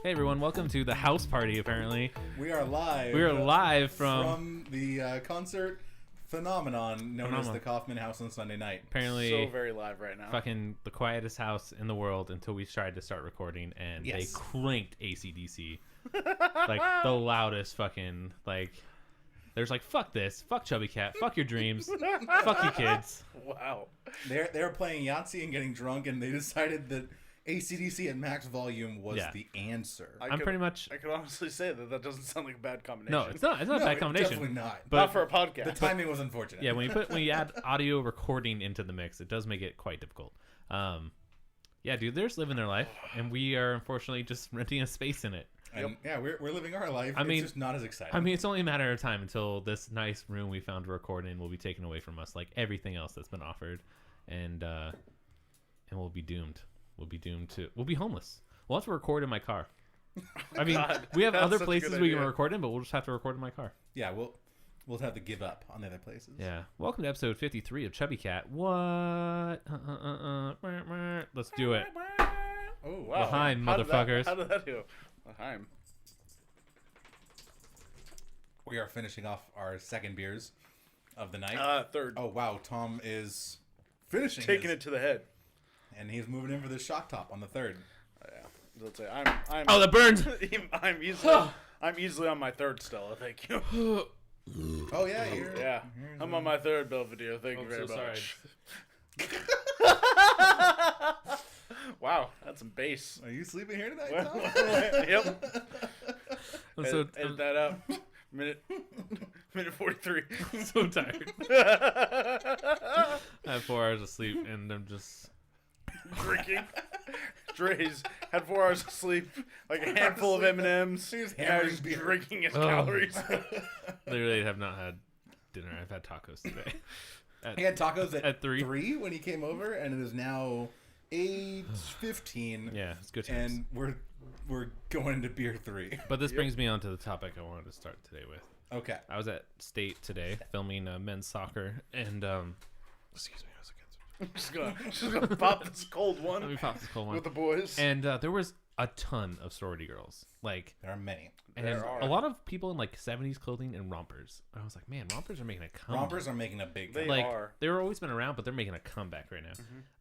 Hey everyone, welcome to the house party. Apparently, we are live. We are live from the concert phenomenon known as the Kaufman House on Sunday night. Apparently, so very live right now. Fucking the quietest house in the world until we tried to start recording, and they cranked AC/DC, like the loudest fucking like. There's like, fuck this, fuck Chubby Cat, fuck your dreams, fuck you kids. Wow. They're playing Yahtzee and getting drunk, and they decided that AC/DC at max volume was the answer. I could honestly say that doesn't sound like a bad combination. No, it's not. It's not a bad combination. Definitely not. But not for a podcast. The timing was unfortunate. Yeah, when you add audio recording into the mix, it does make it quite difficult. Yeah, dude, they're just living their life, and we are unfortunately just renting a space in it. And yeah, we're living our life. It's just not as exciting. I mean, it's only a matter of time until this nice room we found to record in will be taken away from us, like everything else that's been offered, and we'll be doomed. We'll be homeless. We'll have to record in my car. I mean, we have other places we can record in, but we'll just have to record in my car. Yeah, we'll have to give up on the other places. Yeah. Welcome to episode 53 of Chubby Cat. What? Let's do it. Oh, wow. Behind, motherfuckers. How did that go? Behind. We are finishing off our second beers of the night. Third. Oh, wow. Tom is finishing Taking it to the head. And he's moving in for the shock top on the third. Yeah. Let's say I'm Oh, that burns! I'm easily on my third, Stella. Thank you. Oh, yeah. Yeah. I'm on my third Belvedere. Thank you very much. Wow, that's some bass. Are you sleeping here tonight, Tom? Yep. Edit that out. Minute 43. I'm so tired. I have 4 hours of sleep, and I'm just drinking. Dre's had 4 hours of sleep, like a handful of M&Ms. He's drinking his calories. Literally have not had dinner. I've had tacos today. He had tacos at 3 when he came over, and it is now 8:15. Yeah, it's good times. And we're going into beer 3. But this brings me on to the topic I wanted to start today with. Okay. I was at State today filming men's soccer, and excuse me, I was just gonna pop this cold one. Let me pop this cold one with the boys. And there was a ton of sorority girls. Like there are many. And a lot of people in like 70s clothing and rompers. I was like, man, rompers are making a comeback. Rompers are making a big comeback. They are. They've always been around, but they're making a comeback right now.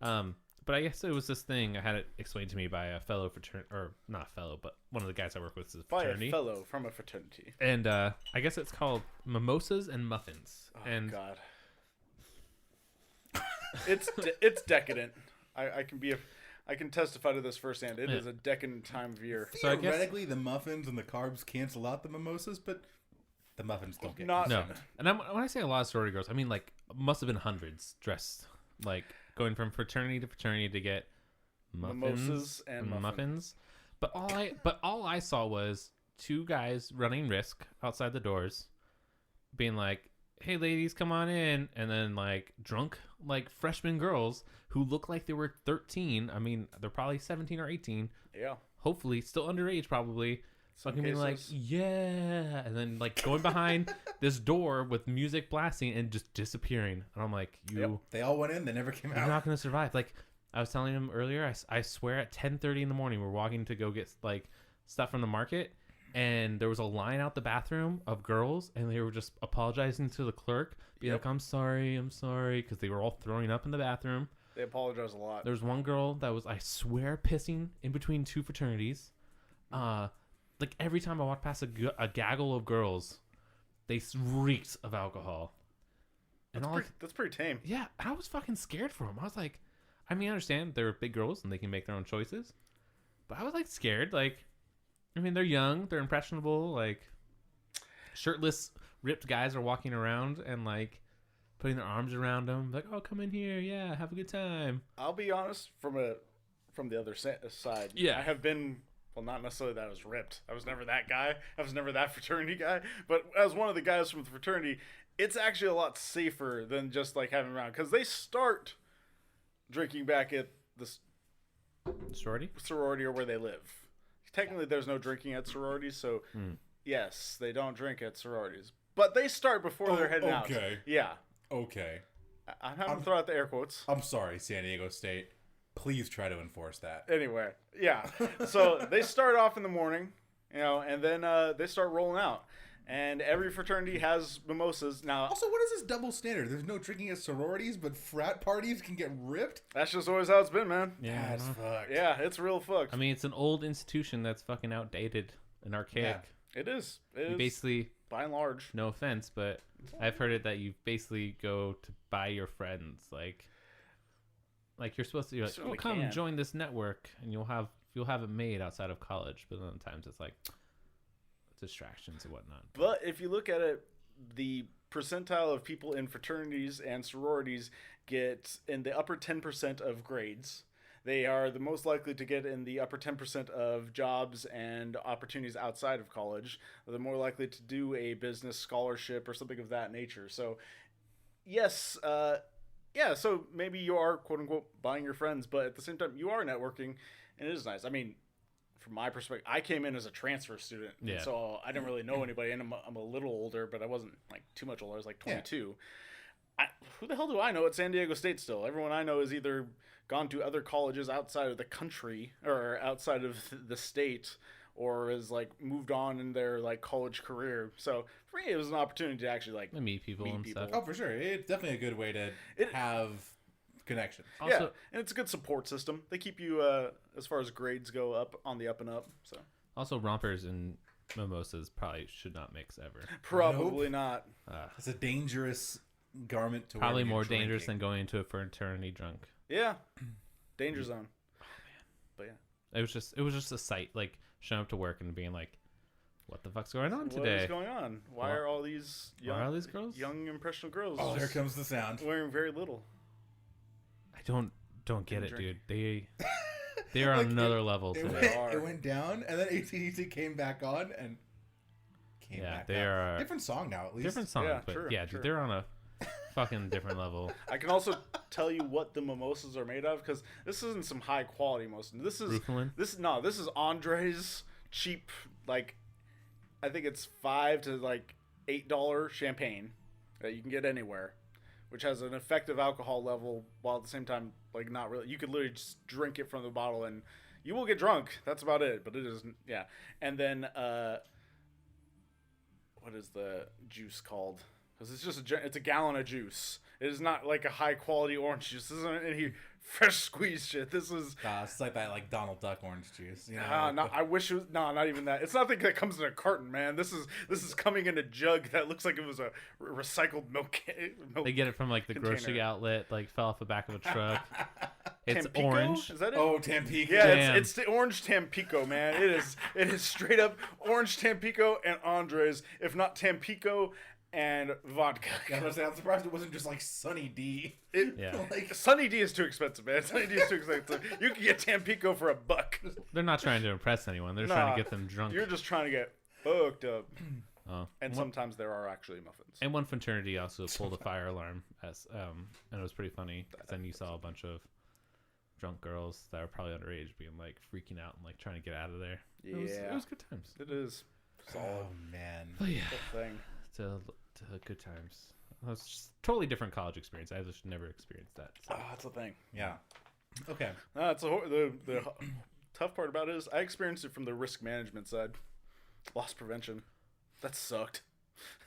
Mm-hmm. But I guess it was this thing I had it explained to me by a fellow fraternity, or not fellow, but one of the guys I work with is a fraternity. By a fellow from a fraternity. And I guess it's called mimosas and muffins. Oh, and God. It's decadent. I can testify to this firsthand. It is a decadent time of year. So theoretically, the muffins and the carbs cancel out the mimosas, but the muffins don't get no. And when I say a lot of sorority girls, I mean like must have been hundreds dressed like going from fraternity to fraternity to get mimosas and muffins. But all I saw was 2 guys running risk outside the doors, being like, hey ladies, come on in, and then like drunk like freshman girls who look like they were 13. I mean, they're probably 17 or 18. Yeah. Hopefully still underage probably. Fucking being like, yeah, and then like going behind this door with music blasting and just disappearing. And I'm like, they all went in, they never came out. You're not gonna survive. Like I was telling him earlier, I swear at 10:30 in the morning we're walking to go get like stuff from the market, and there was a line out the bathroom of girls, and they were just apologizing to the clerk, being like, I'm sorry, because they were all throwing up in the bathroom. They apologize a lot. There was one girl that was, I swear, pissing in between 2 fraternities. Like every time I walked past a gaggle of girls, they reeked of alcohol. And that's pretty tame. Yeah, I was fucking scared for them. I was like, I mean, I understand they're big girls and they can make their own choices, but I was like scared. Like, I mean, they're young, they're impressionable. Like, shirtless, ripped guys are walking around and like putting their arms around them, like, "Oh, come in here, yeah, have a good time." I'll be honest, from the other side, yeah, I have been. Well, not necessarily that I was ripped. I was never that guy. I was never that fraternity guy. But as one of the guys from the fraternity, it's actually a lot safer than just like having around, because they start drinking back at the sorority or where they live. Technically, there's no drinking at sororities, so yes, they don't drink at sororities. But they start before they're heading out. Okay. Yeah. Okay. I'm having to throw out the air quotes. I'm sorry, San Diego State. Please try to enforce that. Anyway, yeah. So they start off in the morning, and then they start rolling out. And every fraternity has mimosas. Now, Also, what is this double standard? There's no drinking at sororities, but frat parties can get ripped? that's just always how it's been, man. Yeah, That's fucked. Yeah, it's real fucked. I mean, it's an old institution that's fucking outdated and archaic. It is. It You is, basically, by and large. no offense, but I've heard it that you basically go to buy your friends, like you're supposed to. You're like, Certainly oh, come can. join this network, and you'll have it made outside of college. But other times it's like distractions and whatnot. But if you look at it, the percentile of people in fraternities and sororities get in the upper 10% of grades. They are the most likely to get in the upper 10% of jobs and opportunities outside of college. They're more likely to do a business scholarship or something of that nature. So, yes, so maybe you are, quote unquote, buying your friends, but at the same time, you are networking, and it is nice. I mean, from my perspective, I came in as a transfer student, Yeah. so I didn't really know anybody, and I'm a little older, but I wasn't like too much older. I was like 22. Who the hell do I know at San Diego State still? Everyone I know has either gone to other colleges outside of the country or outside of the state, or has like moved on in their like college career. So for me, it was an opportunity to actually like Meet people and stuff. Oh, for sure. It's definitely a good way to have connections. Also, yeah, and it's a good support system. They keep you as far as grades go up on the up and up. So also rompers and mimosas probably should not mix ever. probably not. It's a dangerous garment to wear. Probably when you're more dangerous drinking. than going into a fraternity drunk. Yeah, danger zone. But yeah, It was just a sight, like showing up to work and being like, "What the fuck's going on what today? is going on? Why Why- are all these Why are these girls? young impressionable girls Oh, there just comes the sound. wearing very little?" I don't get it, drink. dude. They are on Like, another level It today. went down, and then ACDC came back on and came Yeah, back they up. are Different song now, at least. different song, Yeah, but sure, yeah, sure. dude, they're on a fucking different level. I can also tell you what the mimosas are made of, because this isn't some high quality mimosa. This is Rufalin? this is Andre's cheap, like I think it's $5 to like $8 champagne that you can get anywhere, which has an effective alcohol level while at the same time like not really. You could literally just drink it from the bottle and you will get drunk. That's about it. But it isn't. Yeah. And then what is the juice called? Because it's just it's a gallon of juice. It is not like a high quality orange juice. This isn't any fresh squeezed shit. This is It's like that, like Donald Duck orange juice. You know, I wish it was not even that. It's not the thing that comes in a carton, man. This is coming in a jug that looks like it was a recycled milk. They get it from like the Container. grocery outlet, like fell off the back of a truck. It's Tampico? orange. Is that it? Oh, Tampico. Yeah, Damn. it's the orange Tampico, man. It is straight up orange Tampico and Andres, if not Tampico and vodka. Yeah, I'm surprised it wasn't just like Sunny D. Yeah. Like, Sunny D is too expensive, man. Sunny D is too expensive. You can get Tampico for $1. They're not trying to impress anyone. They're trying to get them drunk. You're just trying to get fucked up. Oh. And sometimes there are actually muffins. And one fraternity also pulled a fire alarm, and it was pretty funny. 'Cause then you saw a bunch of drunk girls that were probably underage being like freaking out and like trying to get out of there. It was good times. It is solid. oh man. But yeah, Thing. to good times. It was just totally different college experience. I just never experienced that. So. That's the thing. Yeah. Okay. That's the tough part about it is I experienced it from the risk management side. Loss prevention. That sucked.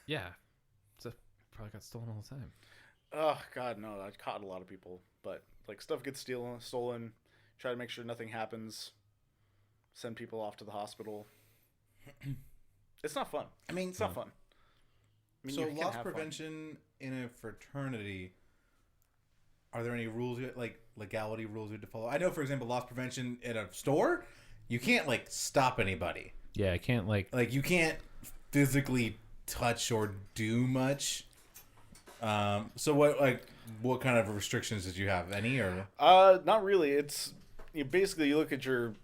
Yeah, so probably got stolen all the time. Oh God, no! I caught a lot of people, but like stuff gets stolen. Try to make sure nothing happens. Send people off to the hospital. It's not fun. I mean, It's not fun. I mean, so you can loss have fun. prevention in a fraternity. Are there any rules, like legality rules you have to follow? I know, for example, loss prevention at a store, you can't like stop anybody. Yeah, I can't like Like you can't physically touch or do much. So what kind of restrictions did you have? Any or? Not really. It's basically you look at your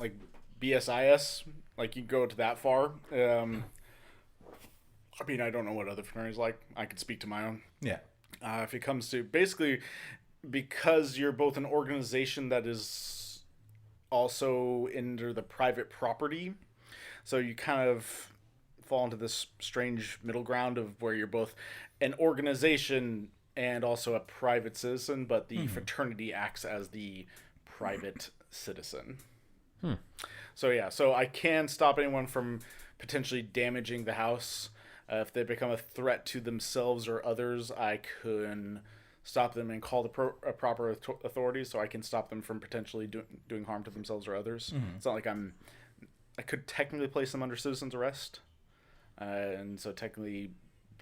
like BSIS, like you go to that far. I mean, I don't know what other fraternities like. I could speak to my own. Yeah. If it comes to basically because you're both an organization that is also under the private property, so you kind of fall into this strange middle ground of where you're both an organization and also a private citizen, but the fraternity acts as the private citizen. Hmm. So yeah, so I can stop anyone from potentially damaging the house. If they become a threat to themselves or others, I can stop them and call the proper authorities, so I can stop them from potentially doing harm to themselves or others. It's not like I could technically place them under citizen's arrest, and so technically,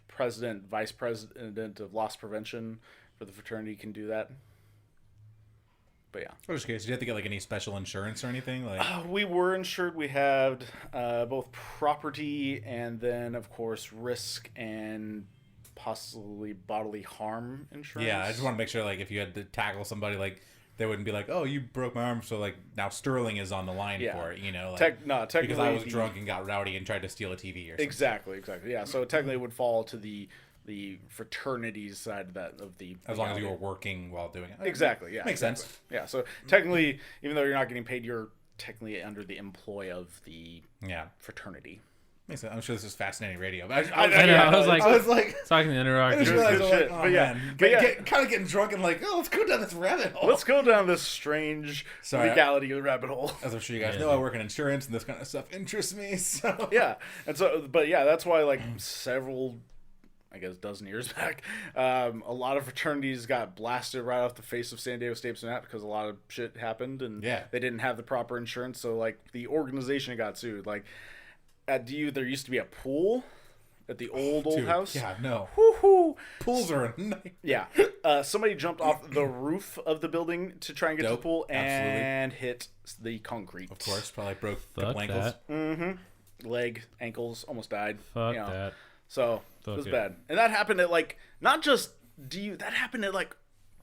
president, vice president of loss prevention for the fraternity can do that. But yeah. I'm just curious. Did you have to get like any special insurance or anything? Like, We were insured. We had both property and then, of course, risk and possibly bodily harm insurance. yeah, I just want to make sure like if you had to tackle somebody, like they wouldn't be like, oh, you broke my arm, so like now Sterling is on the line for it. You know, like, technically because I was drunk and got rowdy and tried to steal a TV or something. Exactly. Yeah. So technically, it would fall to the fraternity's side of the As long as you were working while doing it. Exactly. Yeah. Makes exactly. sense. Yeah. So technically, even though you're not getting paid, you're technically under the employ of the fraternity. Makes sense. I'm sure this is fascinating radio. But I know. I was like I talking to just interrupt. realized, good like, shit. oh, But yeah, man. but yeah. Kind of getting drunk and like, oh, let's go down this rabbit hole. Let's go down this strange legality rabbit hole. As I'm sure you guys know, I work in insurance and this kind of stuff interests me. So Yeah. And so, but yeah, that's why like several, I guess, dozen years back, a lot of fraternities got blasted right off the face of San Diego State Senate because a lot of shit happened and they didn't have the proper insurance. So like the organization got sued. Like at DU, there used to be a pool at the old house. Yeah, no. Woo-hoo. Pools are a night. Yeah. Somebody jumped off the roof of the building to try and get to the pool and hit the concrete. Of course, probably broke a Fuck couple ankles. that. Leg, ankles, almost died. Fuck that. So it was bad. And that happened at like, not just DU, that happened at like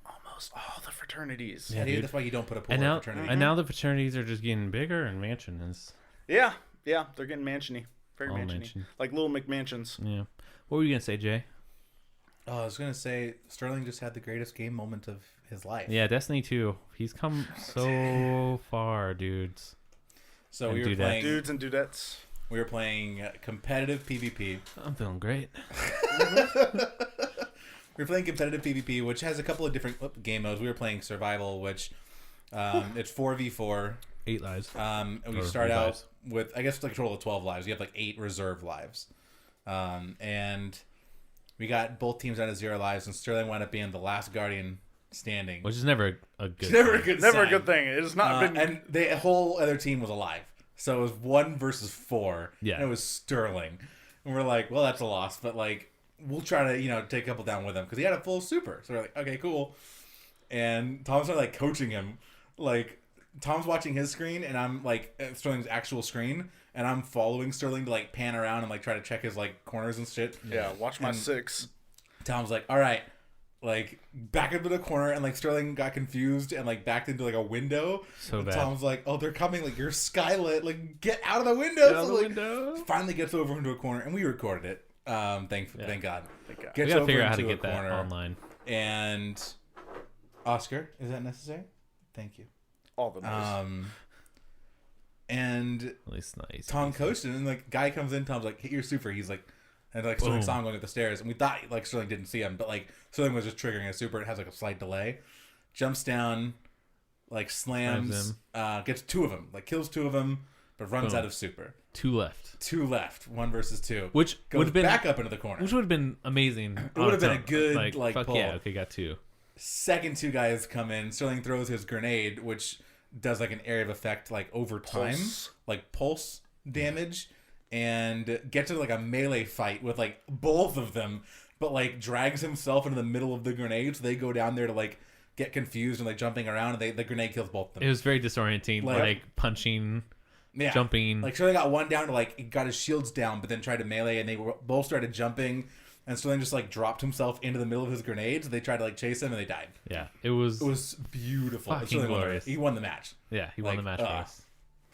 almost all the fraternities. Yeah, dude, that's why you don't put a pool And in now, a fraternity. and now the fraternities are just getting bigger and mansions. Yeah, they're getting mansiony. Very All mansiony. mansion. Like little McMansions. Yeah. What were you gonna say, Jay? Oh, I was going to say, Sterling just had the greatest game moment of his life. Yeah, Destiny 2. He's come so far, dudes. So And we were dudettes. playing... Dudes and dudettes. We were playing competitive PvP. I'm feeling great. We were playing competitive PvP, which has a couple of different game modes. We were playing survival, which it's 4v4. 8 lives. And we Or start 8 out lives. with, I guess, like a total of 12 lives. You have like 8 reserve lives. And we got both teams down to 0 lives, and Sterling wound up being the last Guardian standing. Which is never a good never a thing. good Never sign. a good thing. It has not been. And the whole other team was alive. So it was 1 versus 4. Yeah. And it was Sterling. And we're like, well, that's a loss. But, like, we'll try to, take a couple down with him. Because he had a full super. So we're like, okay, cool. And Tom started, like, coaching him. Like, Tom's watching his screen. And I'm, like, at Sterling's actual screen. And I'm following Sterling to, like, pan around and, like, try to check his, like, corners and shit. Yeah, watch my And 6. Tom's like, all right. Like, back into the corner, and, like, Sterling got confused and, like, backed into, like, a window. So and bad. Tom's like, oh, they're coming. Like, you're skylit. Like, get out of the window. Get out of the like, window. Finally gets over into a corner, and we recorded it. Thank God. Thank God. Gets We gotta over figure out how to into a get that corner, online. And Oscar, is that necessary? Thank you. All the most. And At least not easy. Tom coached him, and, like, guy comes in. Tom's like, hit your super. He's like, and, like, Sterling Boom. saw him going up the stairs, and we thought, like, Sterling didn't see him, but, like, Sterling was just triggering a super. It has, like, a slight delay. Jumps down, like, slams, gets 2 of them, like, kills 2 of them, but runs Boom. out of super. 2 left. 2 left, 1 versus 2. Which Goes would have been back up into the corner. Which would have been amazing. It would have been a good, like, fuck pull. yeah. Okay, got 2. Second 2 guys come in. Sterling throws his grenade, which does, like, an area of effect, like, over time, like pulse damage, and gets to, like, a melee fight with, like, both of them, but, like, drags himself into the middle of the grenade, so they go down there to, like, get confused and, like, jumping around, and the grenade kills both of them. It was very disorienting, like punching, jumping. Like, Sterling got 1 down to, like, he got his shields down, but then tried to melee, and they both started jumping, and Sterling just, like, dropped himself into the middle of his grenades. They tried to, like, chase him, and they died. Yeah, it was beautiful. fucking Sterling glorious. He won the match. Yeah, he won the match for us.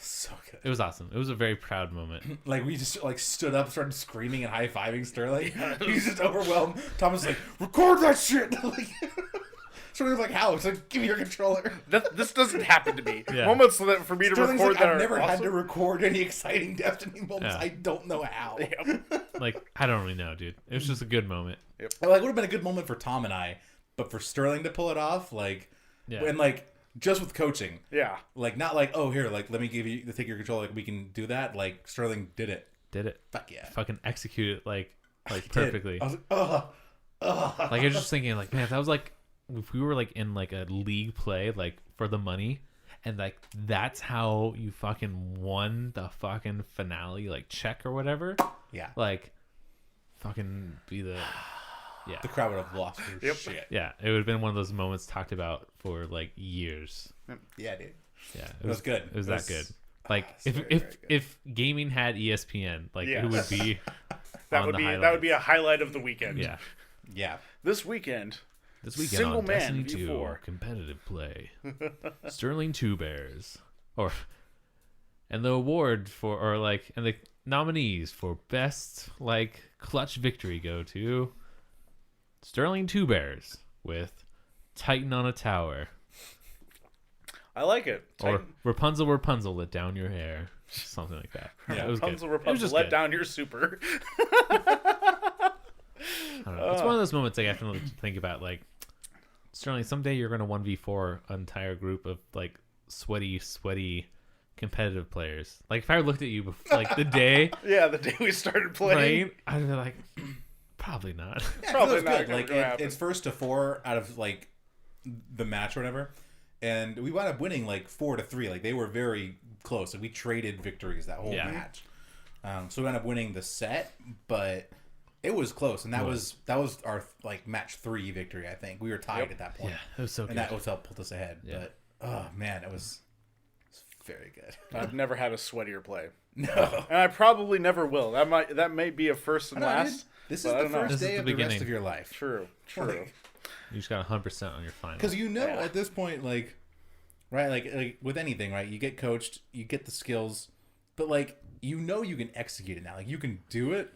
So good. It was awesome. It was a very proud moment. Like, we just, like, stood up, started screaming and high-fiving Sterling. He's just overwhelmed. Thomas was like, record that shit! Like, Sterling's like, how? It's like, give me your controller. This doesn't happen to me. Yeah. Moments that for me to Sterling's record like, that I've are never had awesome. to record any exciting Destiny moments. Yeah. I don't know how. Like, I don't really know, dude. It was just a good moment. Like, it would have been a good moment for Tom and I, but for Sterling to pull it off, like, Yeah. and, like, just with coaching. Yeah. Like, not like, oh, here, like, let me take your control. Like, we can do that. Like, Sterling did it. Fuck yeah. Fucking execute it like perfectly. I was like, Like, I was just thinking, like, man, if that was like, if we were like in like a league play, like for the money, and like that's how you fucking won the fucking finale, like check or whatever. Yeah. Like, fucking be the. Yeah. The crowd would have lost their shit. Yeah, it would have been one of those moments talked about for like years. Yeah, dude. Yeah, It was good. It was that good. Like very if gaming had ESPN, like Yes. it would be That on would the be highlights. a highlight of the weekend. Yeah. Yeah. This weekend, This weekend Single on man Destiny v 2 4. competitive play, Sterling Two Bears, and the award and the nominees for best like clutch victory go to Sterling Two Bears with Titan on a Tower, I like it. or Rapunzel let down your hair, something like that. Yeah. it was good. Rapunzel, It was just let good. down your super. I don't know. It's one of those moments like I have to think about. Like, Sterling, someday you're going to 1v4 an entire group of like sweaty competitive players. Like, if I looked at you before, like the day Yeah, the day we started playing. playing, I'd be like, probably not. Yeah, Probably it was not good. gonna Like, happen. it's first to 4 out of like the match or whatever, and we wound up winning like 4-3. Like, they were very close. Like, we traded victories that whole Yeah. match. So we wound up winning the set, but it was close, and that was our like match 3 victory. I think we were tied at that point. Yeah, it was so good. And that was what pulled us ahead. Yeah. But oh man, it was very good. I've never had a sweatier play, No, and I probably never will. That may be a first and I know, last. dude. This is but I the don't know. first This is day the of the beginning. rest of your life. True. Like, You just got 100% on your final. because Yeah. at this point, like, right, like with anything, right, you get coached, you get the skills, but like you can execute it now. Like, you can do it.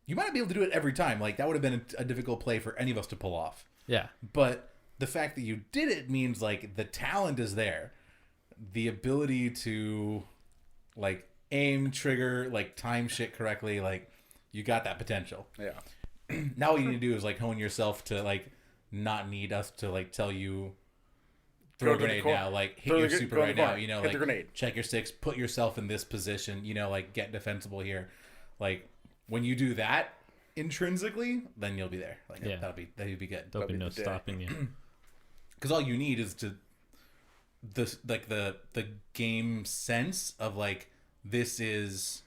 You might not be able to do it every time. Like, that would have been a difficult play for any of us to pull off. Yeah. But the fact that you did it means like the talent is there, the ability to like aim, trigger, like time shit correctly. Like, you got that potential. Yeah. Now all you need to do is like hone yourself to like not need us to like tell you throw a Go to the grenade cor- now, like hit throw your the- super go in right the now, corner, you know, hit like the grenade. check your sticks, put yourself in this position, you know, like get defensible here. Like, when you do that intrinsically, then you'll be there. Like, Yeah. that'll be good. There'll be be no the day. stopping you. Because all you need is to the game sense of like, this is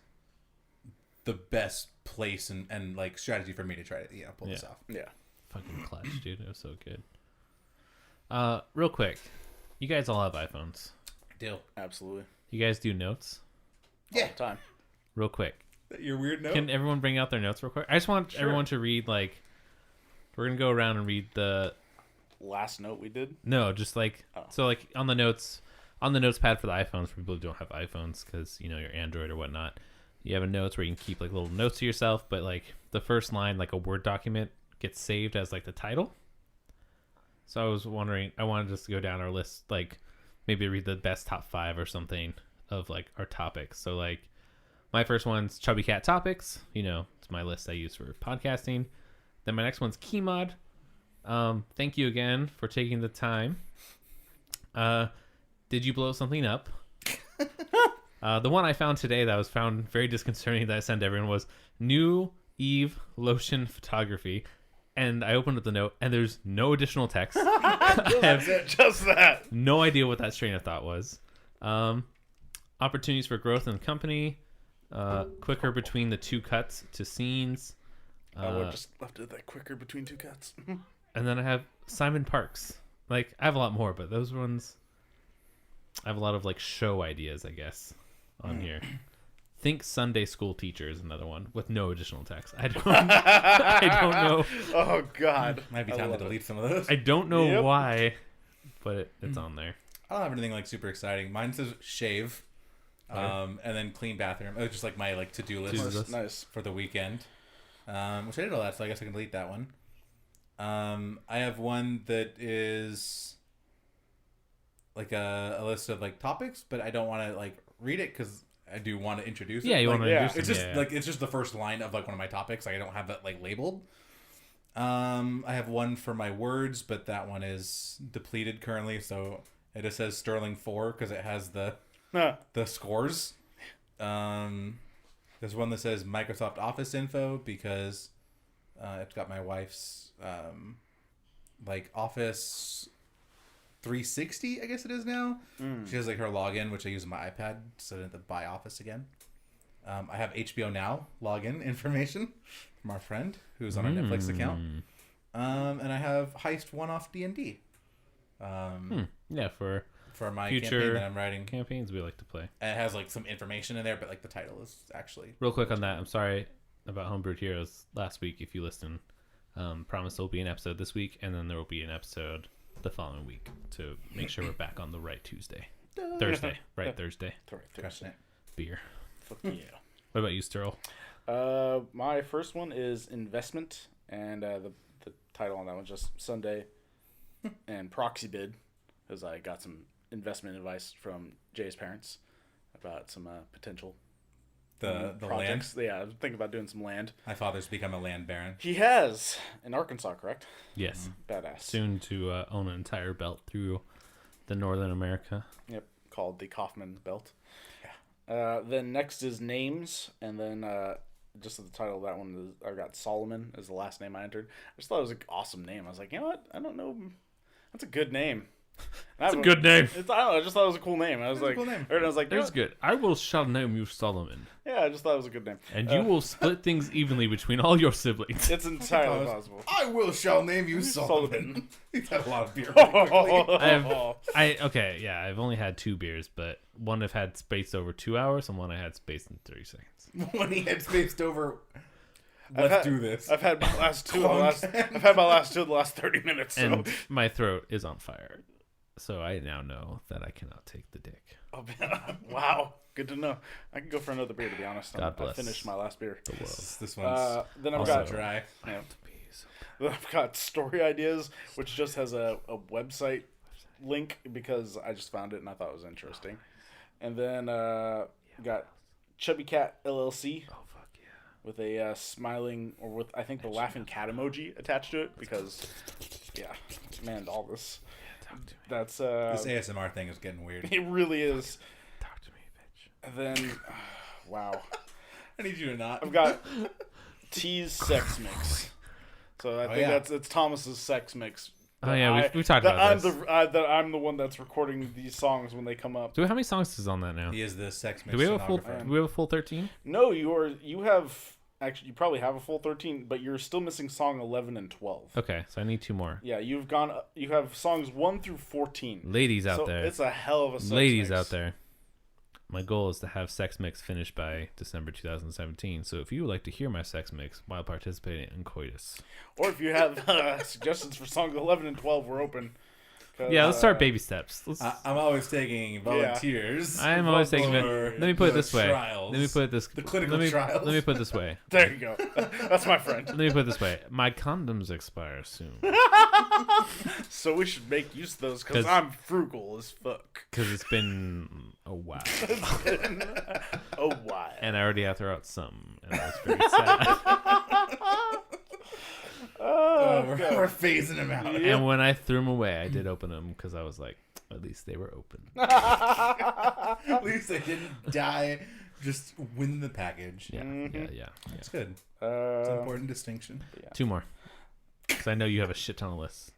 the best place and like strategy for me to try to pull this Yeah. off. Yeah. Fucking clutch, dude. It was so good. Real quick. You guys all have iPhones. Deal. Absolutely. You guys do notes? Yeah. All the time. Real quick. Your weird note. Can everyone bring out their notes real quick? I just want everyone to read, like, we're going to go around and read the, Last note we did. no, just like, Oh. so like on the notes pad for the iPhones, for people who don't have iPhones, because, you know, you're Android or whatnot, you have a notes where you can keep like little notes to yourself, but like the first line, like a Word document, gets saved as like the title. So I was wondering, I wanted just to go down our list, like maybe read the best top 5 or something of like our topics. So like my first one's Chubby Cat Topics. You know, it's my list I use for podcasting. Then my next one's Keymod. Thank you again for taking the time. Did you blow something up? The one I found today that was found very disconcerting that I sent to everyone was New Eve Lotion Photography. And I opened up the note, and there's no additional text. I have Just that. no idea what that train of thought was. Opportunities for growth in the company. Quicker between the 2 cuts to scenes. I would have just left it that quicker between 2 cuts. And then I have Simon Parks. Like, I have a lot more, but those ones, I have a lot of like show ideas, I guess, on here. Think Sunday school teacher is another one with no additional text. I don't know. Oh God. Might be I time to love it. delete some of those. I don't know Yep. why, but it's on there. I don't have anything like super exciting. Mine says shave, and then clean bathroom. Oh, just like my like to-do list To-do list. Nice. for the weekend. Which I did all that, so I guess I can delete that one. I have one that is like a list of like topics, but I don't want to like read it because I do want to introduce it. Yeah, you Like, want to yeah, introduce It's them, just yeah. like it's just the first line of like one of my topics. Like, I don't have that like labeled. I have one for my words, but that one is depleted currently, so It just says Sterling 4 because it has the scores. There's one that says Microsoft Office info because it's got my wife's like Office 360, I guess it is now. She has like her login, which I use on my iPad, so I didn't have to buy Office again. I have HBO Now login information from our friend who's on our Netflix account. And I have Heist 1 off D&D. Yeah, for my future campaign that I'm writing. campaigns we like to play. And it has like some information in there, but like the title is actually... Real quick on that, I'm sorry about Homebrewed Heroes last week. If you listen, promise there'll be an episode this week, and then there will be an episode the following week to make sure we're back on the right Thursday. Thursday. Crushing it. Beer. Fuck yeah. What about you, Sterl? My first one is Investment, and the title on that one's just Sunday and Proxy Bid, because I got some investment advice from Jay's parents about some potential The projects. land? Yeah, I was thinking about doing some land. My father's become a land baron. He has in Arkansas, correct? Yes. Badass. Soon to own an entire belt through the Northern America. Yep, called the Kaufman Belt. Yeah. Then next is Names, and then just the title of that one is, I got Solomon is the last name I entered. I just thought it was an awesome name. I was like, you know what? I don't know. That's a good name. That's a good name. I don't know. I just thought it was a cool name. I was like, cool name. I was like, That's good. I shall name you Solomon. Yeah, I just thought it was a good name. And you will split things evenly between all your siblings. It's entirely possible. I shall name you Solomon. He's had a lot of beer. I've only had 2 beers, but one I've had spaced over 2 hours, and one I had spaced in 30 seconds. When he had spaced over... Let's do this. I've had my last two of the last 30 minutes. So. And my throat is on fire. So I now know that I cannot take the dick. Oh, wow. Good to know. I can go for another beer, to be honest. God bless. I finished my last beer. The world. This one's then I've also got dry. Yeah. Then I've got Story Ideas, which just has a website link because I just found it and I thought it was interesting. And then got Chubby Cat LLC. Oh, fuck yeah. With a smiling, or with, I think, the laughing cat emoji attached to it because, yeah, man, all this. That's this ASMR thing is getting weird. It really is. Talk to me, bitch. And then, wow. I need you to not. I've got T's Sex Mix. So I think it's Thomas's Sex Mix. Oh yeah, we've talked about this. That I'm the one that's recording these songs when they come up. How many songs is on that now? He is the sex mix. Do we have a full 13? No, you have. Actually, you probably have a full 13, but you're still missing song 11 and 12. Okay, so I need 2 more. Yeah, you have songs 1 through 14. Ladies out there. It's a hell of a sex Ladies mix. out there. My goal is to have Sex Mix finished by December 2017. So if you would like to hear my Sex Mix while participating in coitus. Or if you have suggestions for songs 11 and 12, we're open. Yeah, let's start baby steps. I'm always taking volunteers. I'm always taking. Let me put it this way. Trials. Let me put it this. The clinical trials. Let me put it this way. There you go. That's my friend. Let me put it this way. My condoms expire soon. So we should make use of those because I'm frugal as fuck. Because it's been a while. A while. And I already have to throw out some. And that's very sad. We're phasing them out. And when I threw them away, I did open them because I was like, at least they were open. At least they didn't die. Just win the package. Yeah, yeah. That's good. It's an important distinction. Yeah. 2 more. Because I know you have a shit ton of lists.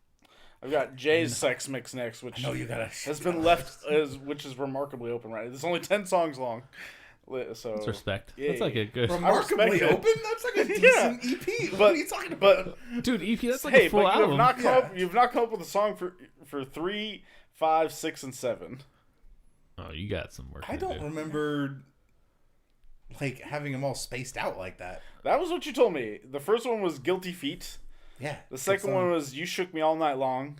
I've got Jay's Sex Mix next, which has been left, which is remarkably open, right? It's only 10 songs long. So That's respect. Yeah, That's like a good... Remarkably open? That's like a decent EP. What are you talking about? Dude, EP, that's like a full album. You've not come up with a song for 3, 5, 6, and 7. Oh, you got some work I don't remember like having them all spaced out like that. That was what you told me. The first one was Guilty Feet. Yeah. The second one was You Shook Me All Night Long.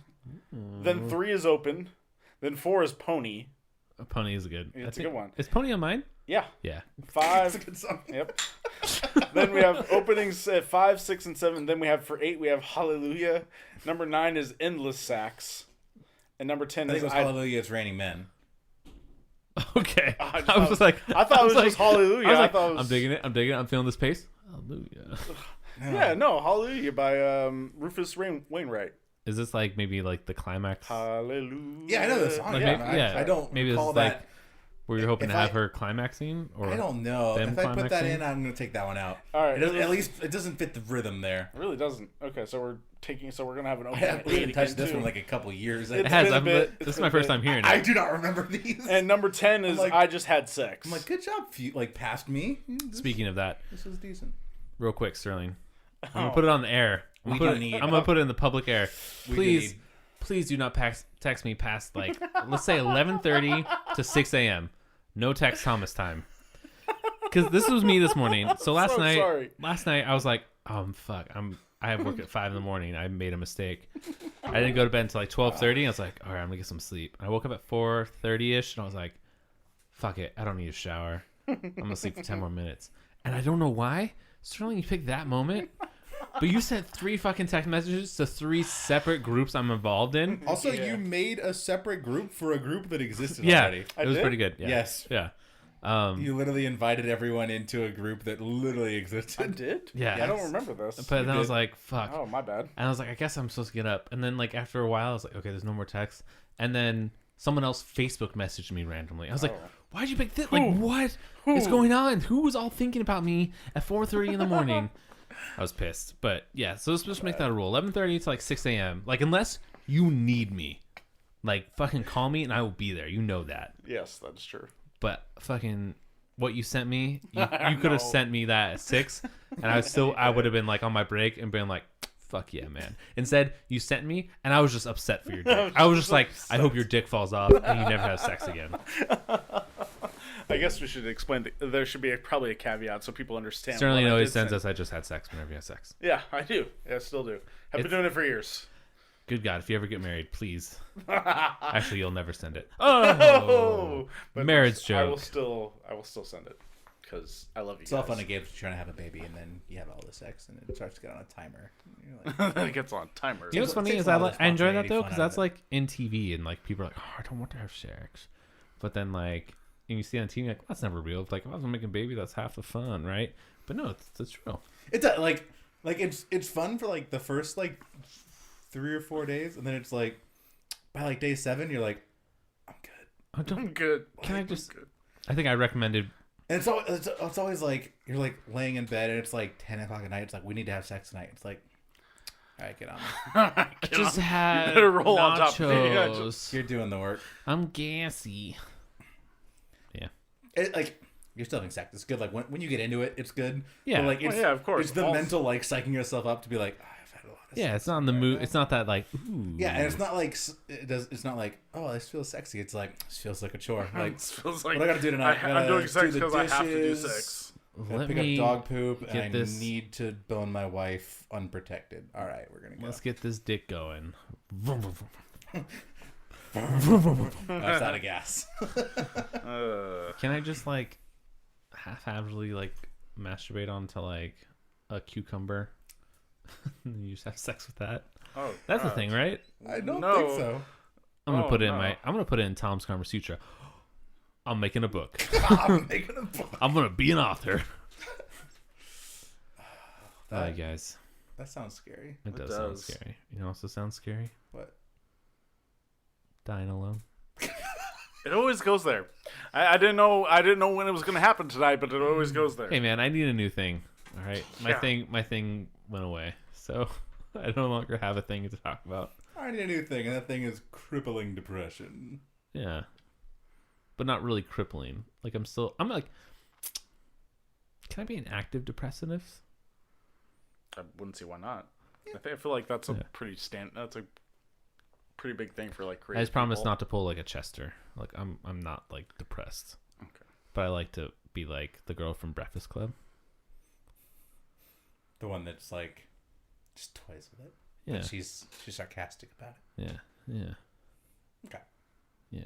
Then 3 is Open. Then 4 is Pony. Pony is good. It's a good one. Is Pony on mine? Yeah. Yeah. 5. It's a good song. Yep. Then we have openings at 5, 6, and 7. Then we have for 8 we have Hallelujah. Number 9 is Endless Sax. And number 10 I think is it was Hallelujah, It's Raining Men. Okay. I was just like... I thought it was just Hallelujah. I was like, I'm digging it. I'm feeling this pace. Hallelujah. Yeah, no, Hallelujah by Rufus Wainwright. Is this like maybe like the climax? Hallelujah. Yeah, I know the song. Like, I don't maybe recall it's like that. where you're hoping If to have I- her climaxing, or I don't know. them If I put that climaxing? in, I'm gonna take that one out. All right. At least it doesn't fit the rhythm there. It really doesn't. Okay, so we're gonna have an I open. haven't touched this too. one in like a couple years. It's it has. been a bit. This It's is my been a first bit. time hearing I it. do not remember these. And number 10 is like- I just had sex. I'm like, good job, like past me. Speaking of that, This is decent. real quick, Sterling, I'm Oh. gonna put it on the air. I'm We gonna do put it- need- I'm gonna put it in the public air. We do Please, need- please do not text me past like let's say 11:30 to 6 a.m. No text Thomas time. Because this was me this morning. So last so night, sorry. I was like, fuck, I have work at 5 a.m. I made a mistake. I didn't go to bed until like 12:30. I was like, all right, I'm gonna get some sleep. I woke up at 4:30 ish, and I was like, fuck it, I don't need a shower. I'm gonna sleep for 10 more minutes. And I don't know why, Sterling, you picked that moment. But you sent 3 fucking text messages to 3 separate groups I'm involved in. Also, Yeah. you made a separate group for a group that existed Yeah, already. it was did? pretty good. Yeah. Yes. Yeah. You literally invited everyone into a group that literally I existed. did? Yeah. I don't remember this. But then I was did. like, fuck. Oh, my bad. And I was like, I guess I'm supposed to get up. And then like after a while, I was like, okay, there's no more text. And then someone else Facebook messaged me randomly. I was like, Oh. why'd you pick this? Like, what is going on? Who was all thinking about me at 4:30 in the morning? I was pissed. But yeah, so let's just make that a rule. 11:30 to like 6 a.m. Like, unless you need me, like fucking call me and I will be there. You know that. Yes, that's true. But fucking what you sent me, you could No. have sent me that at 6, and I would have been like on my break and been like, fuck yeah, man. Instead, you sent me, and I was just upset for your dick. I was just like, I hope your dick falls off and you never have sex again. I guess we should explain. There should be probably a caveat so people understand. Sterling what I always did sends send. us, I just had sex whenever you have sex. Yeah, I do. Yeah, I still do. I've been It's- doing it for years. Good God, if you ever get married, please. Oh, Actually, you'll never send it. Oh, but marriage I will joke. still send it because I love you. It's all guys. fun and games. You're trying to have a baby, and then you have all the sex, and it starts to get on a timer. You're like, Then it gets on timer. You know what's It funny takes is a lot of I enjoy that spontaneity though fun because out of that's it. like in TV and like people are like, oh, I don't want to have sex, but then like and you see it on TV like well, that's never real. It's like if I was making a baby, that's half the fun, right? But no, it's real. it's like it's fun for like the first like 3 or 4 days, and then it's like by like day 7, you're like, I'm good. I don't. I'm good. Can I I'm just? good. I think I recommended. And it's always like you're like laying in bed, and it's like 10 o'clock at night. It's like we need to have sex tonight. It's like, all right, get on me. Get Just on. had You better roll on top of me. Yeah, nachos. You're doing the work. I'm gassy. It, like you're still having sex. It's good. Like when you get into it, it's good. Yeah. But, like Well, it's, yeah, of course. It's the All- mental like psyching yourself up to be like, oh, I've had a lot of Yeah, sex. it's not in the mood. It's not that like. Ooh. Yeah, and it's not like it's not like, oh, this feels sexy. It's like this feels like a chore. Like It feels like what I gotta do tonight? I'm Gotta doing sex do the because I have to do dishes, sex. gotta Let pick me up dog poop, get and I this- need to bone my wife unprotected. All right, we're gonna go. Let's get this dick going. That's out of gas. Can I just like haphazardly like masturbate onto like a cucumber? And you just have sex with that. Oh, That's the God. thing, right? I don't No. think so. I'm gonna Oh, put it in no. I'm gonna put it in Tom's Kama Sutra. I'm making a book. I'm making a book. I'm gonna be an author. That, Guys, that sounds scary. it It does sound does. scary. You know, also sounds scary. But Dying alone. It always goes there. I didn't know when it was going to happen tonight, but it always goes there. Hey man, I need a new thing. All right, my Yeah. thing went away, so I no longer have a thing to talk about. I need a new thing, and that thing is crippling depression. Yeah, but not really crippling. Like I'm like, can I be an active depressive? I wouldn't see why not. I feel like that's a Yeah. That's a pretty big thing for like I creative just promise people. not to pull like a Chester. Like I'm not like depressed. Okay. But I like to be like the girl from Breakfast Club. The one that's like just toys with it. Yeah. But she's sarcastic about it. Yeah. Yeah. Okay. Yeah.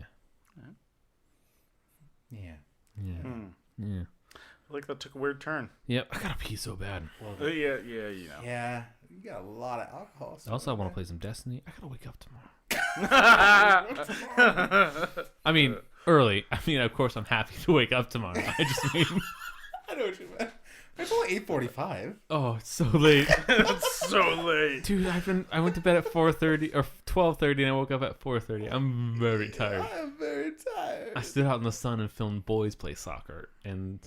Yeah. Yeah. Hmm. Yeah. I feel like that took a weird turn. Yep. I gotta pee so bad. Well, Yeah, you know. yeah. You got a lot of alcohol. Also, I want to play some Destiny. I gotta wake up tomorrow. I mean, early. I mean, of course, I'm happy to wake up tomorrow. I just mean, I know what you meant. It's only 8:45. Oh, it's so late. It's so late. Dude, I went to bed at 4:30 or 12:30 and I woke up at 4:30. I'm very tired. I'm very tired. I stood out in the sun and filmed boys play soccer, and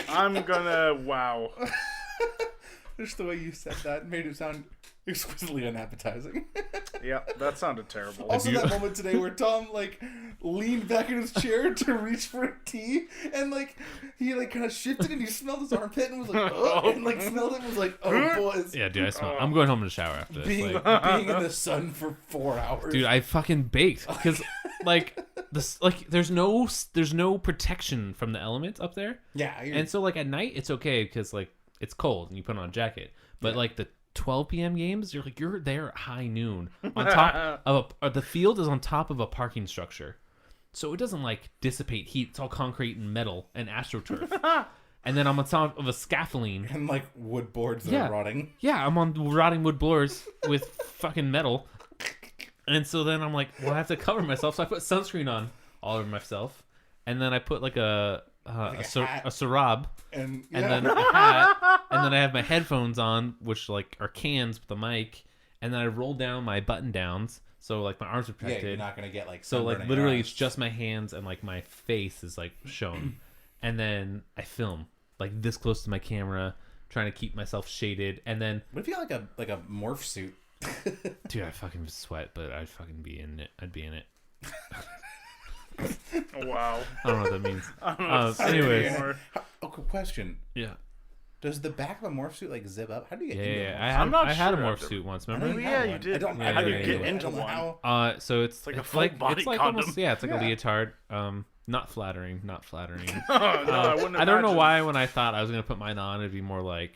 Wow. Just the way you said that made it sound exquisitely unappetizing. Yeah, that sounded terrible. Also, that moment today where Tom like leaned back in his chair to reach for a tea, and like he like kind of shifted and he smelled his armpit and was like, oh, and like smelled it and was like, oh boys. yeah, dude, I smell. I'm going home to shower after this. Being, Like, being in the sun for 4 hours. dude, I fucking baked because like this like there's no protection from the elements up there, yeah, and so like at night it's okay because like it's cold and you put on a jacket, but like the 12 p.m. games, you're there at high noon on top of the field is on top of a parking structure, so it doesn't like dissipate heat. It's all concrete and metal and astroturf, and then I'm on top of a scaffolding. and like wood boards that are rotting. Yeah, I'm on rotting wood floors with fucking metal, and so then I'm like, well, I have to cover myself, so I put sunscreen on all over myself, and then I put like a sarab. And then a hat, and then I have my headphones on, which like are cans with the mic, and then I roll down my button downs, so like my arms are yeah, protected. you're not gonna get like So like sunburn in literally, your it's eyes. just my hands and like my face is like shown, and then I film like this close to my camera, trying to keep myself shaded, and then What if you had like a morph suit? dude, I fucking sweat, but I'd fucking be in it. I'd be in it. Wow. I don't know what that means. I don't know what to say Anyways, anymore. Okay, question. yeah. Does the back of a morph suit like zip up? How do you get into Yeah, a morph I'm not I had a sure. morph suit once. suit? I Remember? know Yeah, had you one. did. I don't. Yeah, I yeah, don't yeah, get yeah. into I don't know one. how. So it's like a it's full body it's like condom. almost it's like a Yeah. leotard. Not flattering. Not flattering. No, I wouldn't I don't know imagine. why when I thought I was gonna put mine on, it'd be more like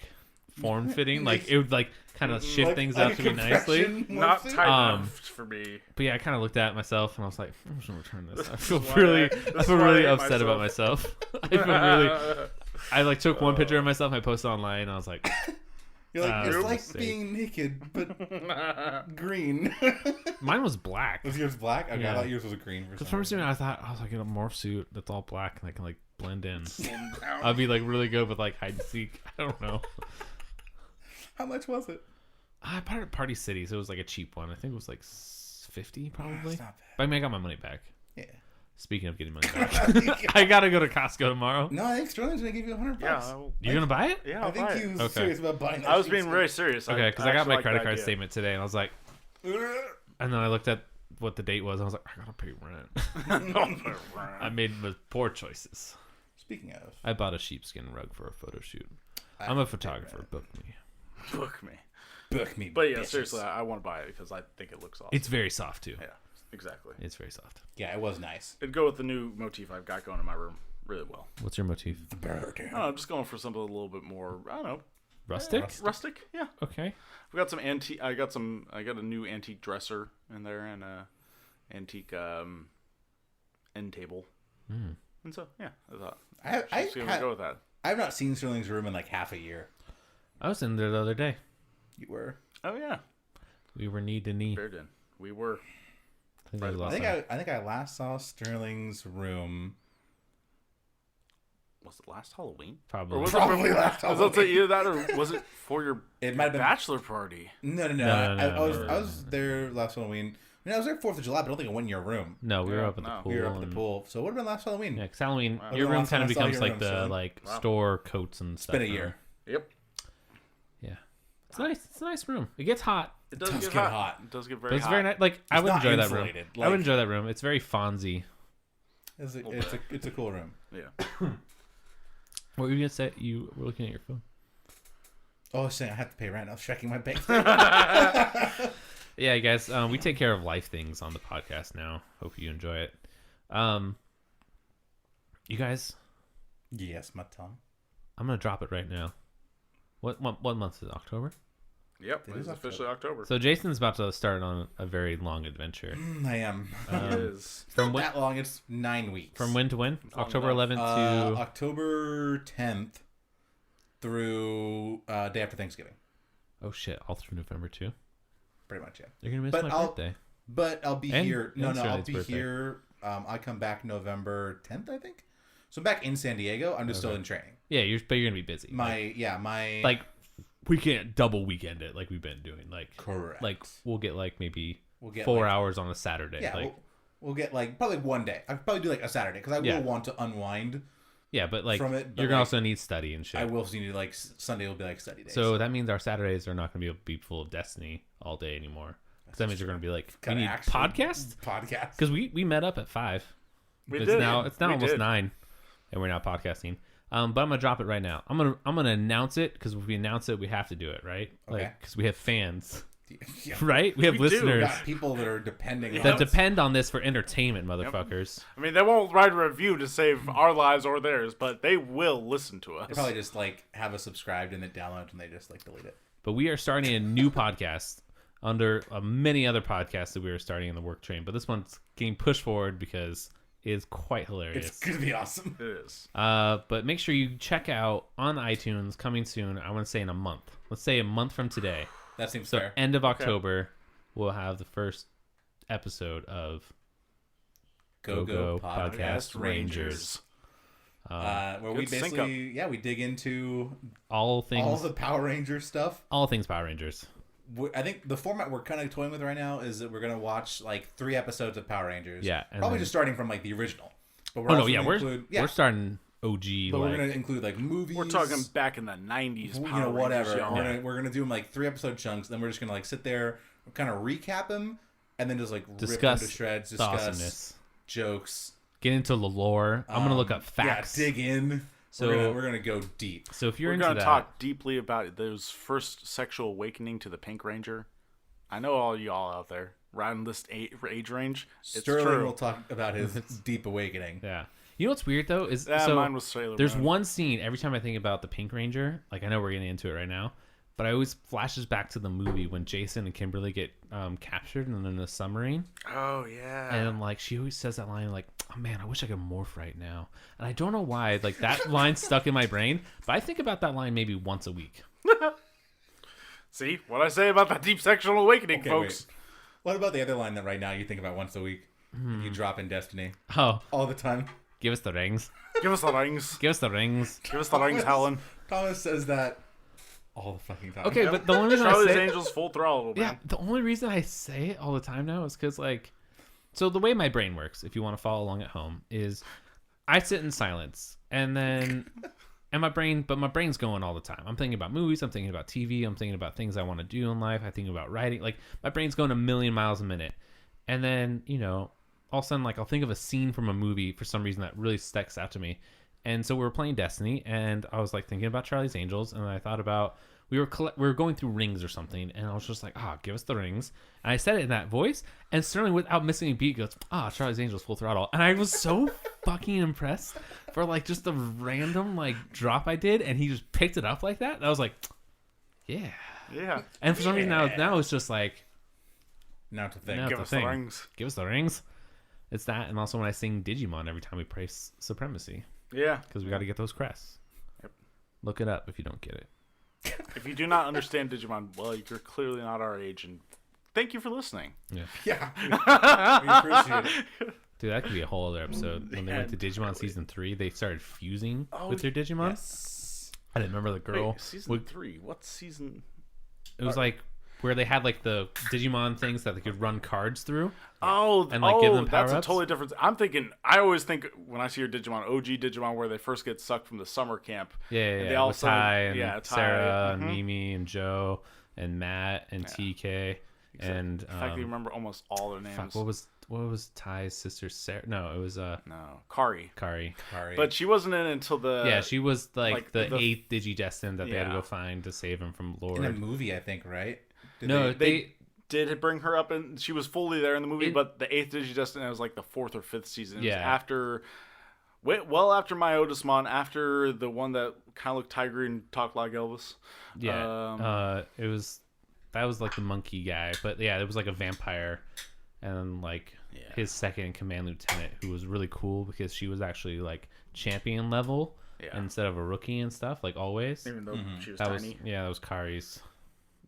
form fitting. Like it would like kind of shift Like- things like out a to me nicely. compression morph Not suit? tight Um, enough for me. But yeah, I kind of looked at myself and I was like, I'm just gonna return this. I feel why really, this I is feel why I really hate upset about myself. I feel really. I like took one picture of myself. I posted online. And I was like, You're like, it's Oops. like Mistake. being naked, but green. mine was black. Was yours black? Okay, Yeah. I thought yours was green. For Because some for reason. some reason I thought I was like in a morph suit that's all black and I can like blend in. Down. I'd be like really good with like hide and seek. I don't know. How much was it? I bought it at Party City, so it was like a cheap one. I think it was like 50 probably. It's not But I mean, I got my money back. bad. Speaking of getting money back, I gotta go to Costco tomorrow. No, I think Sterling's gonna give you $100. Yeah, I'll- You're gonna buy it? yeah. I I'll think buy he it. was Okay. serious about buying that. I was sheep being suit. very serious. Okay, because I got actually my like credit the card idea. statement today, and I was like, and then I looked at what the date was, and I was like, I gotta pay rent. I made poor choices. Speaking of, I bought a sheepskin rug for a photo shoot. I'm a photographer. Book me. Book me. book me. But yeah, bitches. seriously, I want to buy it because I think it looks awesome. It's very soft too. Yeah, exactly. It's very soft. Yeah, it was nice. It'd go with the new motif I've got going in my room really well. What's your motif? The bird. I don't know, just going for something a little bit more, I don't know, Rustic. rustic. Yeah, Okay. we got some antique. I got a new antique dresser in there and a antique end table. Mm. And so yeah, I thought I just gonna go with that. I've not seen Sterling's room in like half a year. I was in there the other day. You were. Oh yeah, We were knee to knee. Bearden. We were. I think that was I last think time. I think I last saw Sterling's room. Was it last Halloween? Probably. Or was Probably it, last was it Halloween. either that or was it for your It might have been. bachelor party? No. No, I was there last Halloween. I mean, I was there 4th of July, but I don't think I went in your room. No, we were Yeah, up at the no. pool. We were up at the and- pool, so it would have been last Halloween. Yeah, 'cause Halloween, Wow. your Well, room last kind time of I saw becomes your like room, the so- like Wow. store coats and stuff. It's been a now. year. Yep. Yeah, it's nice. It's a nice room. It gets hot, It does Does get get hot. hot. It does get but very it's hot. very nice. Like I would not enjoy that room. insulated, I would like- enjoy that room. It's very Fonzie. It's a cool room. Yeah. What were you gonna say? You were looking at your phone. Oh, I was saying I have to pay rent. I was checking my bank. Yeah, guys. We take care of life things on the podcast now. Hope you enjoy it. You guys, Yes, my tongue. I'm gonna drop it right now. What month is it? October? Yep. It It's is officially October. So Jason's about to start on a very long adventure. I am. It is. It's not From when, that long. It's 9 weeks. from when to when? long October enough. 11th to. October 10th through day after Thanksgiving. Oh shit! All through November too. Pretty much, yeah. You're gonna miss But my I'll- birthday. But I'll be And- here. and I'll Sterling's be birthday. here. I come back November 10th, I think, So back in San Diego, I'm just still in training. Yeah, but you're gonna be busy. My like we can't double weekend it like we've been doing. Like correct. Like we'll get like maybe we'll get 4 hours on a Saturday. Yeah, like we'll get like probably one day. I'd probably do like a Saturday because I will want to unwind. Yeah, but like from it, you're gonna also need study and shit. I will need like Sunday will be like study day. So that means our Saturdays are not gonna be able to be full of Destiny all day anymore. Because that means you're gonna be like, we need podcast. Because we met up at 5. It's now almost 9, and we're now podcasting. But I'm gonna drop it right now. I'm gonna announce it because if we announce it, we have to do it, right? Okay. Like because we have fans. Yeah. Right? We have listeners. We got people that are depending on that depend on this for entertainment, motherfuckers. Yep. I mean, they won't write a review to save our lives or theirs, but they will listen to us. They probably just like have us subscribed and then download and they just like delete it. But we are starting a new podcast under many other podcasts that we were starting in the work train. But this one's getting pushed forward because it is quite hilarious. It's gonna be awesome. It is. But make sure you check out on iTunes, coming soon. I want to say in a month. Let's say a month from today. That seems so fair. End of October, we'll have the first episode of Go Podcast Rangers. Where we basically, we dig into all the Power Ranger stuff. All things Power Rangers. I think the format we're kind of toying with right now is that we're going to watch like 3 episodes of Power Rangers. Yeah. Probably just starting from like the original. But we're starting OG. But we're going to include like movies. We're talking back in the 90s. Whatever. Rangers, we're going to do them like 3 episode chunks. Then we're just going to like sit there, kind of recap them, and then just like discuss rip them to shreds, discuss awesomeness. Jokes. Get into the lore. I'm going to look up facts. Yeah, dig in. So we're gonna go deep. So if you're we're into gonna that, talk deeply about those first sexual awakening to the Pink Ranger. I know all y'all out there around this age range. Sterling will talk about his deep awakening. Yeah. You know what's weird though is mine was Sailor there's Moon. one scene every time I think about the Pink Ranger. Like I know we're getting into it right now, but I always flashes back to the movie when Jason and Kimberly get captured and then in the submarine. Oh yeah. And like she always says that line like, "Oh man, I wish I could morph right now." And I don't know why like that line stuck in my brain, but I think about that line maybe once a week. See what I say about that deep sexual awakening, folks. Wait. What about the other line that right now you think about once a week? You drop in Destiny. Oh, all the time. Give us the rings. Give us the rings. Give us the rings. Give us the rings, Helen. Thomas says that all the fucking time. Okay, but the only reason Charlie's Angels full throttle, man. Yeah, the only reason I say it all the time now is because like, so the way my brain works, if you want to follow along at home, is I sit in silence and then. And my brain's going all the time. I'm thinking about movies. I'm thinking about TV. I'm thinking about things I want to do in life. I think about writing. Like my brain's going a million miles a minute. And then, all of a sudden, like I'll think of a scene from a movie for some reason that really sticks out to me. And so we were playing Destiny, and I was like thinking about Charlie's Angels, and I thought about we were going through rings or something, and I was just like, give us the rings. And I said it in that voice, and Sterling, without missing a beat, goes, Charlie's Angels full throttle. And I was so fucking impressed for like just the random like drop I did, and he just picked it up like that. And I was like, yeah. And for some reason now it's just like, now to think, give us the rings. Give us the rings. It's that, and also when I sing Digimon every time we play Supremacy. Yeah, because we got to get those crests. Yep. Look it up if you don't get it. If you do not understand Digimon, well, you're clearly not our age, and thank you for listening. Yeah. We appreciate it. Dude, that could be a whole other episode. When they went to Digimon Season 3, they started fusing with their Digimon. Yes. I didn't remember the girl. Wait, season 3? What season? It was like where they had like the Digimon things that they could run cards through. And like give them power-ups. That's a totally different. I always think when I see your Digimon, OG Digimon, where they first get sucked from the summer camp. Yeah. They all Ty and Sarah and Mimi and Joe and Matt and TK. And in fact, you remember almost all their names. What was Ty's sister Sarah? No, it was Kari. But she wasn't in until the she was like the 8th Digidestined that they had to go find to save him from Lord. In a movie, I think, right? They did bring her up, and she was fully there in the movie. But the 8th Digidestined was like the 4th or 5th season. It was after Myotismon, after the one that kind of looked tiger and talked like Elvis. That was like the monkey guy, but it was like a vampire, and like his second in command lieutenant, who was really cool because she was actually like champion level instead of a rookie and stuff, like always. Even though she was tiny. That was Kari's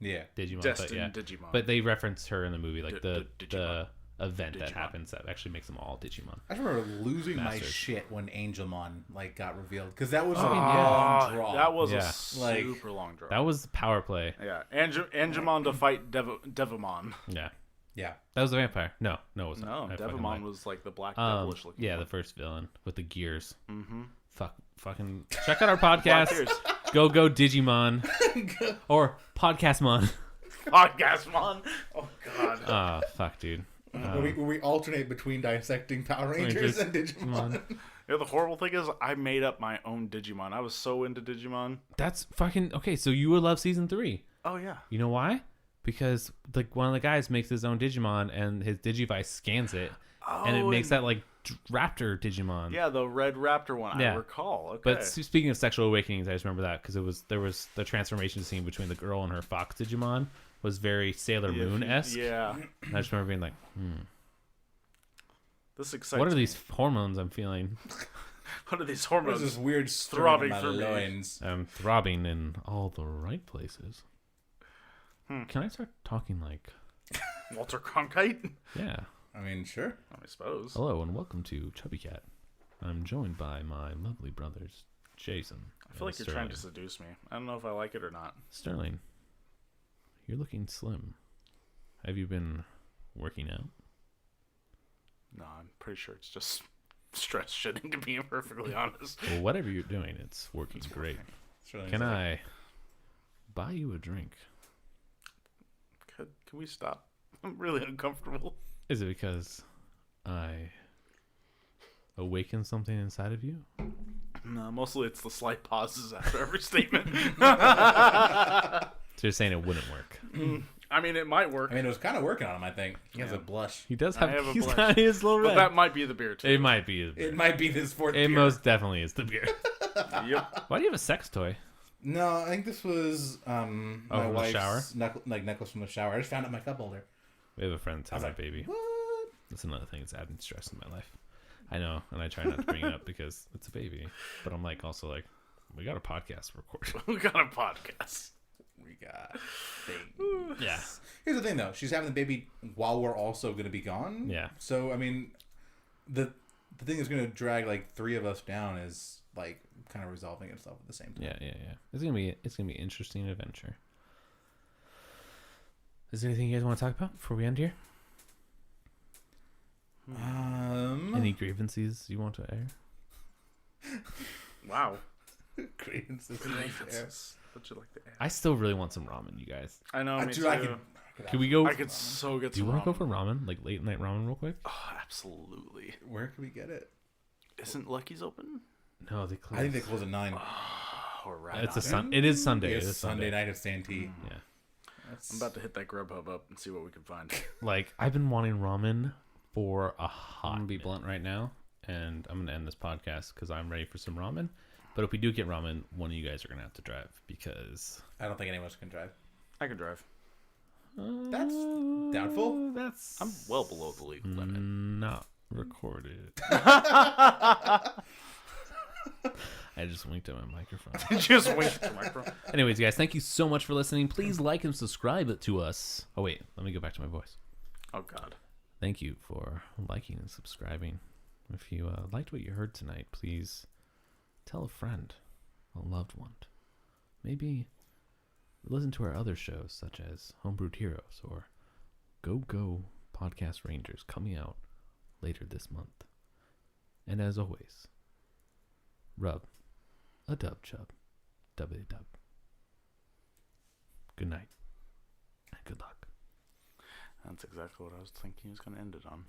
Digimon. Digimon. But they referenced her in the movie, like the event that Digimon. happens that actually makes them all Digimon. I just remember losing my Masters. shit when Angelmon like got revealed because that was a yeah. long draw. That was Yeah. a super long draw. That was the power play. Yeah, Angemon to fight Devimon. Yeah. yeah. That was the vampire. No, it wasn't. No, I fucking Devimon lied. was like the black devilish looking. Yeah, one. the first villain with the gears. Mm-hmm. Fucking check out our Black podcast. Ears. Go Digimon or Podcastmon. Podcastmon. Oh God. Oh fuck, dude. Where we alternate between dissecting Power Rangers and Digimon. Yeah, the horrible thing is, I made up my own Digimon. I was so into Digimon. That's fucking okay. So you would love season 3. Oh yeah. You know why? Because like one of the guys makes his own Digimon and his Digivice scans it, and it makes that like Raptor Digimon. Yeah, the red raptor one. Yeah. I recall. Okay. But speaking of sexual awakenings, I just remember that because there was the transformation scene between the girl and her fox Digimon was very Sailor Moon-esque. Yeah. And I just remember being like, This excites. what are me. these hormones I'm feeling? What are these What hormones? is this weird Throbbing throbbing for me. loins? I'm throbbing in all the right places. Can I start talking like, Walter Cronkite? yeah. I mean, sure. I suppose. Hello and welcome to Chubby Cat. I'm joined by my lovely brothers, Jason. I feel like you're trying to seduce me. I don't know if I like it or not. Sterling, you're looking slim. Have you been working out? No, I'm pretty sure it's just stress shitting, to be perfectly honest. Well, whatever you're doing, it's working great. Sure, Can I buy you a drink? Can we stop? I'm really uncomfortable. Is it because I awakened something inside of you? No, mostly it's the slight pauses after every statement. So you're saying it wouldn't work? I mean, it might work. I mean, it was kind of working on him. I think he has a blush. He does I have. have a He's blush. got his little But red. that might be the beer, too. It might be. His beer. It might be this fourth. It beer. most definitely is the beer. Yep. Why do you have a sex toy? No, I think this was my from the wife's shower? necklace from the shower. I just found it in my cup holder. We have a friend that's having a baby. That's another thing that's adding stress in my life. I know, and I try not to bring it up because it's a baby. But I'm like, also like, we got a podcast to record. We got a podcast. We got things. Yeah. Here's the thing, though. She's having the baby while we're also going to be gone. Yeah. So I mean, the thing that's going to drag like 3 of us down is like kind of resolving itself at the same time. Yeah. It's gonna be an interesting adventure. Is there anything you guys want to talk about before we end here? Any grievances you want to air? Wow. grievances. What'd you like to add? I still really want some ramen, you guys. I know, me Dude, too. I could Can we go? I could so get Do you some want to go ramen. for ramen, like late night ramen, real quick? Oh, absolutely. Where can we get it? Isn't Lucky's open? No, they close. I think they close at 9. Oh, we're right. It's on a it. It is Sunday. It's It is Sunday night at Santee. Yeah. I'm about to hit that Grubhub up and see what we can find. Like I've been wanting ramen for a hot. I'm gonna be blunt right now, and I'm gonna end this podcast because I'm ready for some ramen. But if we do get ramen, one of you guys are gonna have to drive because I don't think anyone else can drive. I can drive. That's doubtful. That's I'm well below the legal limit. not recorded. I just winked at my microphone. Just wait for my phone. Anyways, guys, thank you so much for listening. Please like and subscribe to us. Oh wait, let me go back to my voice. Oh God. Thank you for liking and subscribing. If you liked what you heard tonight, please tell a friend, a loved one. Maybe listen to our other shows such as Homebrewed Heroes or Go Podcast Rangers coming out later this month. And as always, rub a dub chub. Dubbity dub. Good night. And good luck. That's exactly what I was thinking he was going to end it on.